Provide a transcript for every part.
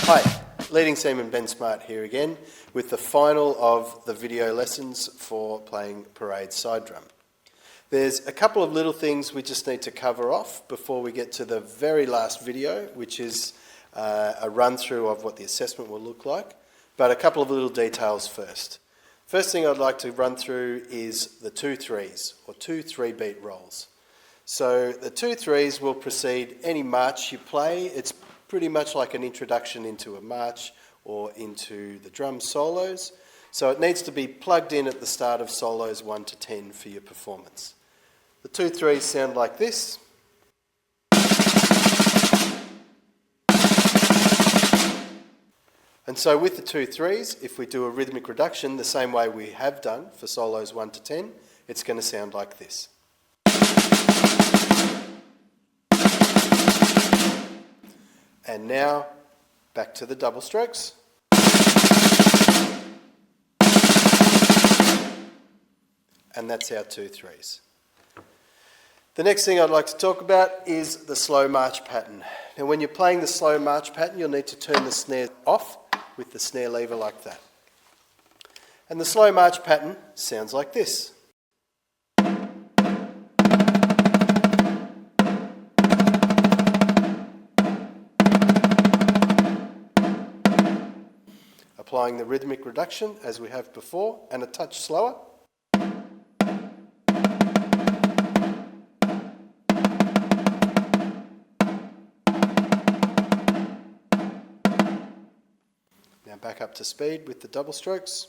Hi, Leading Seaman Ben Smart here again with the final of the video lessons for playing parade side drum. There's a couple of little things we just need to cover off before we get to the very last video, which is a run through of what the assessment will look like, but a couple of little details first. First thing I'd like to run through is the 2/3s or 2 3-beat rolls. So the 2/3s will precede any march you play. It's pretty much like an introduction into a march or into the drum solos. So it needs to be plugged in at the start of solos 1 to 10 for your performance. The 2/3s sound like this. And so with the 2/3s, if we do a rhythmic reduction the same way we have done for solos 1 to 10, it's going to sound like this. And now, back to the double strokes. And that's our 2/3s. The next thing I'd like to talk about is the slow march pattern. Now when you're playing the slow march pattern, you'll need to turn the snare off with the snare lever like that. And the slow march pattern sounds like this. Applying the rhythmic reduction as we have before and a touch slower. Now back up to speed with the double strokes.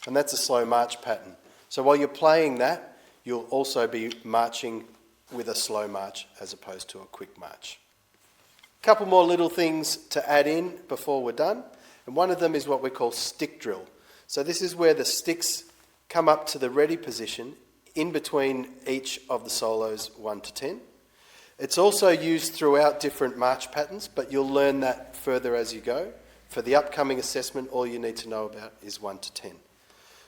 And that's a slow march pattern. So while you're playing that, you'll also be marching with a slow march as opposed to a quick march. A couple more little things to add in before we're done, and one of them is what we call stick drill. So this is where the sticks come up to the ready position in between each of the solos 1 to 10. It's also used throughout different march patterns, but you'll learn that further as you go. For the upcoming assessment, all you need to know about is 1 to 10.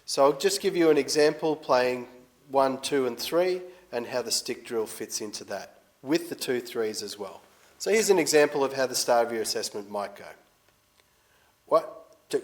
So I'll just give you an example playing 1, 2 and 3 and how the stick drill fits into that with the 2/3s as well. So here's an example of how the start of your assessment might go. 1, 2.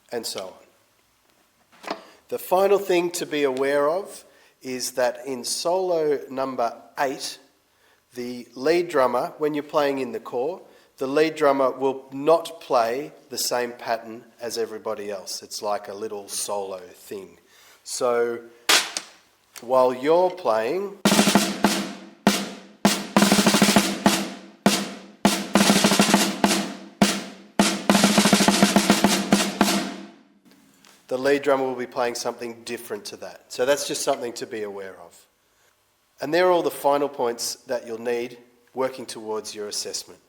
And so on. The final thing to be aware of is that in solo number 8, the lead drummer, when you're playing in the corps, the lead drummer will not play the same pattern as everybody else. It's like a little solo thing. So while you're playing, the lead drummer will be playing something different to that. So that's just something to be aware of. And they're all the final points that you'll need working towards your assessment.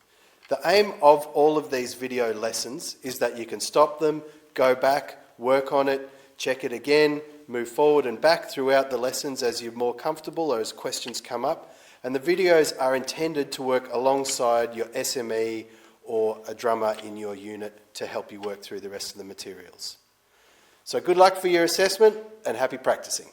The aim of all of these video lessons is that you can stop them, go back, work on it, check it again, move forward and back throughout the lessons as you're more comfortable or as questions come up. And the videos are intended to work alongside your SME or a drummer in your unit to help you work through the rest of the materials. So good luck for your assessment and happy practicing.